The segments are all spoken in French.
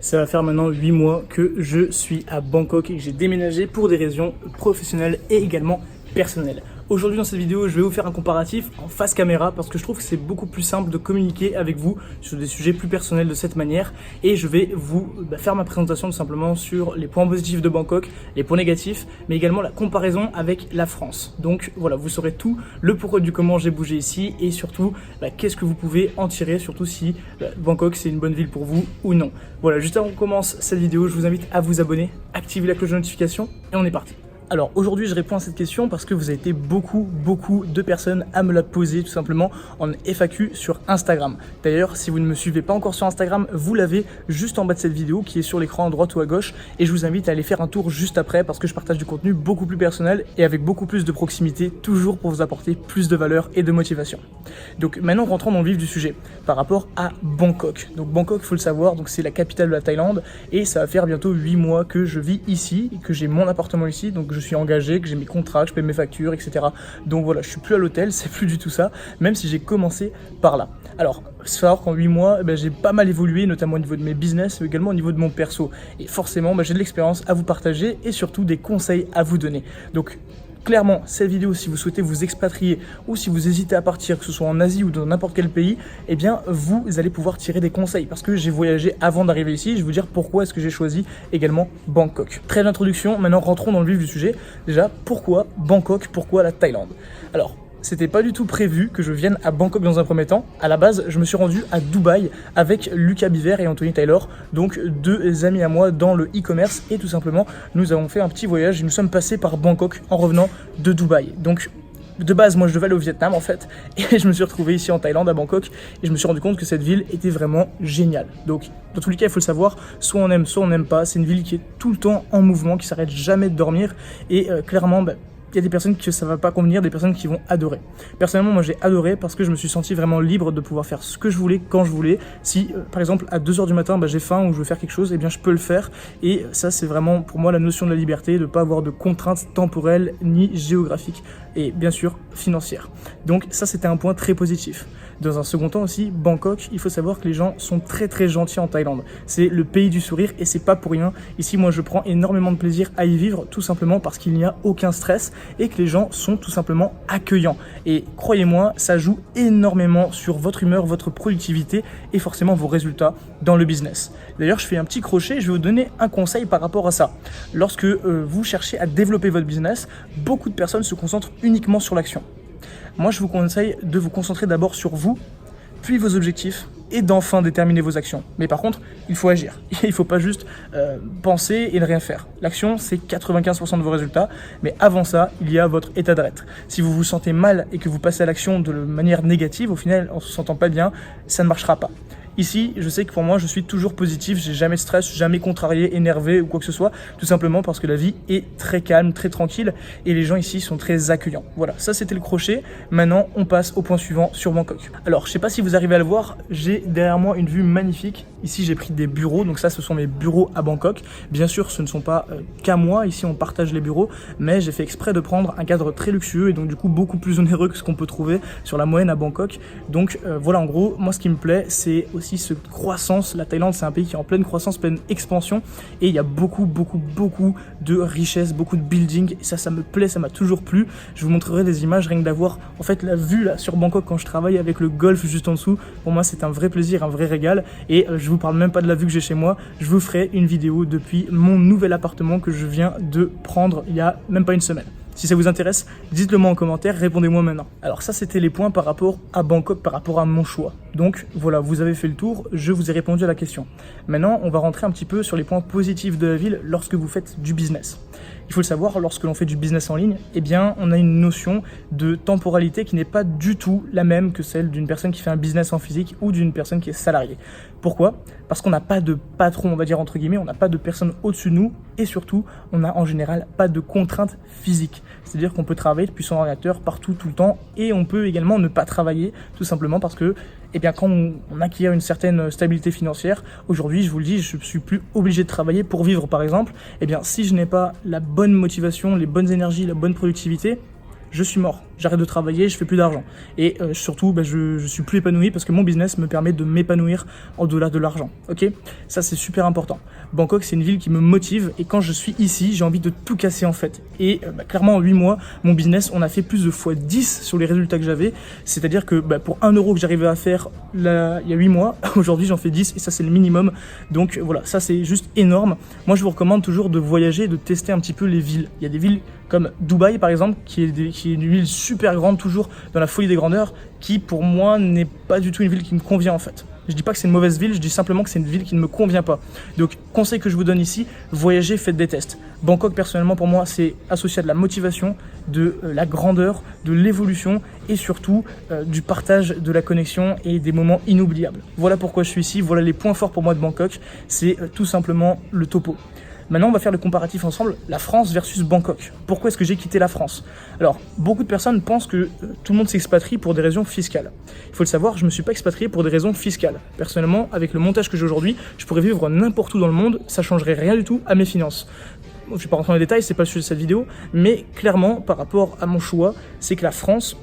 Ça va faire maintenant 8 mois que je suis à Bangkok et que j'ai déménagé pour des raisons professionnelles et également personnelles. Aujourd'hui dans cette vidéo, je vais vous faire un comparatif en face caméra parce que je trouve que c'est beaucoup plus simple de communiquer avec vous sur des sujets plus personnels de cette manière et je vais vous faire ma présentation tout simplement sur les points positifs de Bangkok, les points négatifs, mais également la comparaison avec la France. Donc voilà, vous saurez tout, le pourquoi du comment j'ai bougé ici et surtout qu'est-ce que vous pouvez en tirer, surtout si Bangkok c'est une bonne ville pour vous ou non. Voilà, juste avant qu'on commence cette vidéo, je vous invite à vous abonner, activer la cloche de notification et on est parti. Alors aujourd'hui je réponds à cette question parce que vous avez été beaucoup de personnes à me la poser tout simplement en FAQ sur Instagram. D'ailleurs si vous ne me suivez pas encore sur Instagram, vous l'avez juste en bas de cette vidéo qui est sur l'écran à droite ou à gauche et je vous invite à aller faire un tour juste après parce que je partage du contenu beaucoup plus personnel et avec beaucoup plus de proximité, toujours pour vous apporter plus de valeur et de motivation. Donc maintenant rentrons dans le vif du sujet par rapport à Bangkok. Donc Bangkok, il faut le savoir, donc c'est la capitale de la Thaïlande et ça va faire bientôt 8 mois que je vis ici et que j'ai mon appartement ici, donc je suis engagé, que j'ai mes contrats, que je paie mes factures, etc. Donc voilà, je suis plus à l'hôtel, c'est plus du tout ça, même si j'ai commencé par là. Alors, il faut savoir qu'en 8 mois, j'ai pas mal évolué, notamment au niveau de mes business, mais également au niveau de mon perso. Et forcément, j'ai de l'expérience à vous partager et surtout des conseils à vous donner. Donc, clairement, cette vidéo, si vous souhaitez vous expatrier ou si vous hésitez à partir, que ce soit en Asie ou dans n'importe quel pays, eh bien, vous allez pouvoir tirer des conseils parce que j'ai voyagé avant d'arriver ici. Je vais vous dire pourquoi est-ce que j'ai choisi également Bangkok. Trêve d'introduction, maintenant rentrons dans le vif du sujet. Déjà, pourquoi Bangkok, pourquoi la Thaïlande? Alors, c'était pas du tout prévu que je vienne à Bangkok dans un premier temps. À la base, je me suis rendu à Dubaï avec Lucas Biver et Anthony Taylor, donc deux amis à moi dans le e-commerce. Et tout simplement, nous avons fait un petit voyage et nous sommes passés par Bangkok en revenant de Dubaï. Donc, de base, moi, je devais aller au Vietnam, en fait. Et je me suis retrouvé ici en Thaïlande, à Bangkok. Et je me suis rendu compte que cette ville était vraiment géniale. Donc, dans tous les cas, il faut le savoir, soit on aime, soit on n'aime pas. C'est une ville qui est tout le temps en mouvement, qui s'arrête jamais de dormir. Et clairement, il y a des personnes que ça va pas convenir, des personnes qui vont adorer. Personnellement, moi j'ai adoré parce que je me suis senti vraiment libre de pouvoir faire ce que je voulais, quand je voulais. Si par exemple à 2h du matin j'ai faim ou je veux faire quelque chose, eh bien je peux le faire. Et ça c'est vraiment pour moi la notion de la liberté, de ne pas avoir de contraintes temporelles ni géographiques et bien sûr financières. Donc ça c'était un point très positif. Dans un second temps aussi, Bangkok, il faut savoir que les gens sont très gentils en Thaïlande. C'est le pays du sourire et c'est pas pour rien. Ici moi je prends énormément de plaisir à y vivre tout simplement parce qu'il n'y a aucun stress et que les gens sont tout simplement accueillants. Et croyez-moi, ça joue énormément sur votre humeur, votre productivité et forcément vos résultats dans le business. D'ailleurs, je fais un petit crochet, je vais vous donner un conseil par rapport à ça. Lorsque vous cherchez à développer votre business, beaucoup de personnes se concentrent uniquement sur l'action. Moi, je vous conseille de vous concentrer d'abord sur vous, puis vos objectifs, et d'enfin déterminer vos actions. Mais par contre, il faut agir. Il ne faut pas juste penser et ne rien faire. L'action, c'est 95% de vos résultats, mais avant ça, il y a votre état d'être. Si vous vous sentez mal et que vous passez à l'action de manière négative, au final, en ne se sentant pas bien, ça ne marchera pas. Ici, je sais que pour moi, je suis toujours positif, j'ai jamais de stress, jamais contrarié, énervé ou quoi que ce soit, tout simplement parce que la vie est très calme, très tranquille et les gens ici sont très accueillants. Voilà, ça c'était le crochet. Maintenant, on passe au point suivant sur Bangkok. Alors, je sais pas si vous arrivez à le voir, j'ai derrière moi une vue magnifique. Ici, j'ai pris des bureaux, donc ça, ce sont mes bureaux à Bangkok. Bien sûr, ce ne sont pas qu'à moi, ici on partage les bureaux, mais j'ai fait exprès de prendre un cadre très luxueux et donc du coup beaucoup plus onéreux que ce qu'on peut trouver sur la moyenne à Bangkok. Donc voilà, en gros, moi ce qui me plaît, c'est aussi cette croissance. La Thaïlande, c'est un pays qui est en pleine croissance, pleine expansion et il y a beaucoup de richesses, beaucoup de buildings et ça me plaît, ça m'a toujours plu. Je vous montrerai des images, rien que d'avoir en fait la vue là sur Bangkok quand je travaille avec le golfe juste en dessous. Pour moi, c'est un vrai plaisir, un vrai régal et je vous parle même pas de la vue que j'ai chez moi. Je vous ferai une vidéo depuis mon nouvel appartement que je viens de prendre il y a même pas une semaine. Si ça vous intéresse, dites-le moi en commentaire, répondez-moi maintenant. Alors ça, c'était les points par rapport à Bangkok, par rapport à mon choix. Donc voilà, vous avez fait le tour, je vous ai répondu à la question. Maintenant, on va rentrer un petit peu sur les points positifs de la ville lorsque vous faites du business. Il faut le savoir, lorsque l'on fait du business en ligne, eh bien, on a une notion de temporalité qui n'est pas du tout la même que celle d'une personne qui fait un business en physique ou d'une personne qui est salariée. Pourquoi? Parce qu'on n'a pas de patron, on va dire entre guillemets, on n'a pas de personne au-dessus de nous et surtout, on n'a en général pas de contraintes physiques. C'est-à-dire qu'on peut travailler depuis son ordinateur partout, tout le temps et on peut également ne pas travailler tout simplement parce que quand on acquiert une certaine stabilité financière, aujourd'hui, je vous le dis, je ne suis plus obligé de travailler pour vivre par exemple. Si je n'ai pas la bonne motivation, les bonnes énergies, la bonne productivité, je suis mort. j'arrête de travailler, je fais plus d'argent. Et surtout, je suis plus épanoui parce que mon business me permet de m'épanouir au-delà de l'argent. Ok, ça c'est super important. Bangkok, c'est une ville qui me motive et quand je suis ici, j'ai envie de tout casser en fait. Et clairement, en 8 mois, mon business, on a fait plus de x10 sur les résultats que j'avais. C'est-à-dire que pour 1 euro que j'arrivais à faire là, il y a 8 mois, aujourd'hui j'en fais 10 et ça c'est le minimum. Donc voilà, ça c'est juste énorme. Moi je vous recommande toujours de voyager et de tester un petit peu les villes. Il y a des villes comme Dubaï par exemple, qui est une ville super grande, toujours dans la folie des grandeurs, qui pour moi n'est pas du tout une ville qui me convient en fait. Je dis pas que c'est une mauvaise ville, je dis simplement que c'est une ville qui ne me convient pas. Donc, conseil que je vous donne ici, voyagez, faites des tests. Bangkok, personnellement, pour moi, c'est associé à de la motivation, de la grandeur, de l'évolution et surtout du partage, de la connexion et des moments inoubliables. Voilà pourquoi je suis ici, voilà les points forts pour moi de Bangkok, c'est tout simplement le topo. Maintenant, on va faire le comparatif ensemble, la France versus Bangkok. Pourquoi est-ce que j'ai quitté la France? Alors, beaucoup de personnes pensent que tout le monde s'expatrie pour des raisons fiscales. Il faut le savoir, je ne me suis pas expatrié pour des raisons fiscales. Personnellement, avec le montage que j'ai aujourd'hui, je pourrais vivre n'importe où dans le monde, ça ne changerait rien du tout à mes finances. Je ne vais pas rentrer dans les détails, c'est pas le sujet de cette vidéo, mais clairement, par rapport à mon choix, c'est que la France,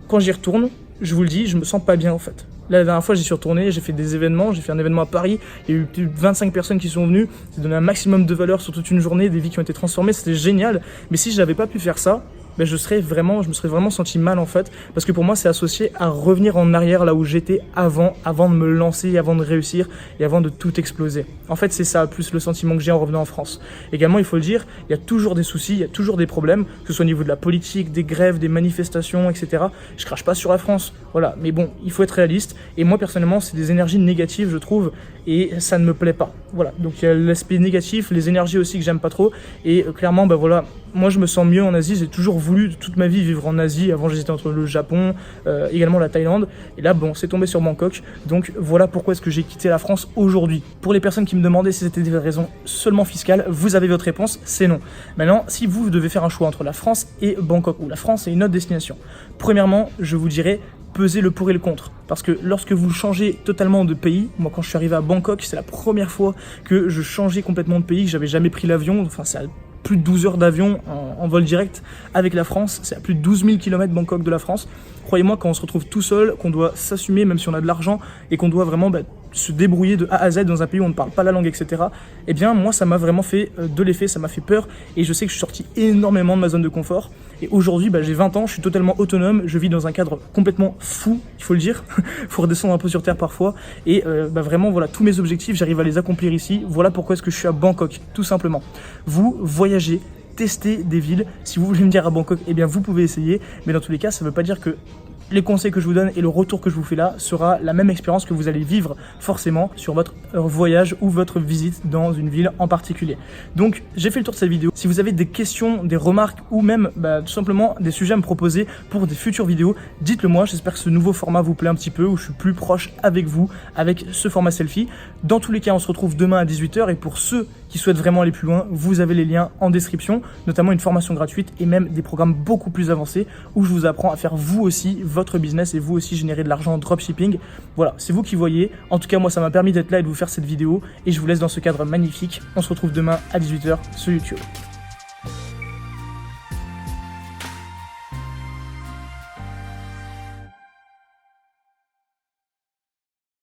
quand j'y retourne, je vous le dis, je me sens pas bien en fait. Là, la dernière fois, j'y suis retourné, j'ai fait des événements, j'ai fait un événement à Paris, il y a eu plus de 25 personnes qui sont venues, j'ai donné un maximum de valeur sur toute une journée, des vies qui ont été transformées, c'était génial. Mais si je n'avais pas pu faire ça, je me serais vraiment senti mal en fait, parce que pour moi c'est associé à revenir en arrière là où j'étais avant de me lancer, avant de réussir et avant de tout exploser. En fait c'est ça, plus le sentiment que j'ai en revenant en France. Également il faut le dire, il y a toujours des soucis, il y a toujours des problèmes, que ce soit au niveau de la politique, des grèves, des manifestations, etc. Je crache pas sur la France, voilà, mais bon, il faut être réaliste, et moi personnellement c'est des énergies négatives je trouve, et ça ne me plaît pas. Voilà, donc il y a l'aspect négatif, les énergies aussi que j'aime pas trop, et clairement voilà, moi je me sens mieux en Asie, j'ai toujours voulu toute ma vie vivre en Asie. Avant j'hésitais entre le Japon, également la Thaïlande, et là bon c'est tombé sur Bangkok. Donc voilà pourquoi est-ce que j'ai quitté la France aujourd'hui. Pour les personnes qui me demandaient si c'était des raisons seulement fiscales, vous avez votre réponse, c'est non. Maintenant si vous devez faire un choix entre la France et Bangkok, ou la France et une autre destination, premièrement je vous dirais peser le pour et le contre, parce que lorsque vous changez totalement de pays, moi quand je suis arrivé à Bangkok c'est la première fois que je changeais complètement de pays, que j'avais jamais pris l'avion, enfin c'est plus de 12 heures d'avion en vol direct avec la France, c'est à plus de 12 000 km Bangkok de la France. Croyez-moi, quand on se retrouve tout seul, qu'on doit s'assumer même si on a de l'argent et qu'on doit vraiment se débrouiller de A à Z dans un pays où on ne parle pas la langue, etc. Eh bien moi ça m'a vraiment fait de l'effet, ça m'a fait peur et je sais que je suis sorti énormément de ma zone de confort. Et aujourd'hui j'ai 20 ans, je suis totalement autonome, je vis dans un cadre complètement fou, il faut le dire, il faut redescendre un peu sur terre parfois. Et vraiment voilà, tous mes objectifs, j'arrive à les accomplir ici. Voilà pourquoi est-ce que je suis à Bangkok, tout simplement. Vous voyagez, testez des villes, si vous voulez me dire à Bangkok, eh bien vous pouvez essayer, mais dans tous les cas ça ne veut pas dire que les conseils que je vous donne et le retour que je vous fais là sera la même expérience que vous allez vivre forcément sur votre voyage ou votre visite dans une ville en particulier. Donc j'ai fait le tour de cette vidéo. Si vous avez des questions, des remarques ou même tout simplement des sujets à me proposer pour des futures vidéos, dites-le moi. J'espère que ce nouveau format vous plaît un petit peu, où je suis plus proche avec vous avec ce format selfie. Dans tous les cas on se retrouve demain à 18 h et pour ceux qui souhaitent vraiment aller plus loin, vous avez les liens en description, notamment une formation gratuite et même des programmes beaucoup plus avancés où je vous apprends à faire vous aussi votre business et vous aussi générer de l'argent en dropshipping. Voilà, c'est vous qui voyez. En tout cas, moi, ça m'a permis d'être là et de vous faire cette vidéo et je vous laisse dans ce cadre magnifique. On se retrouve demain à 18 h sur YouTube.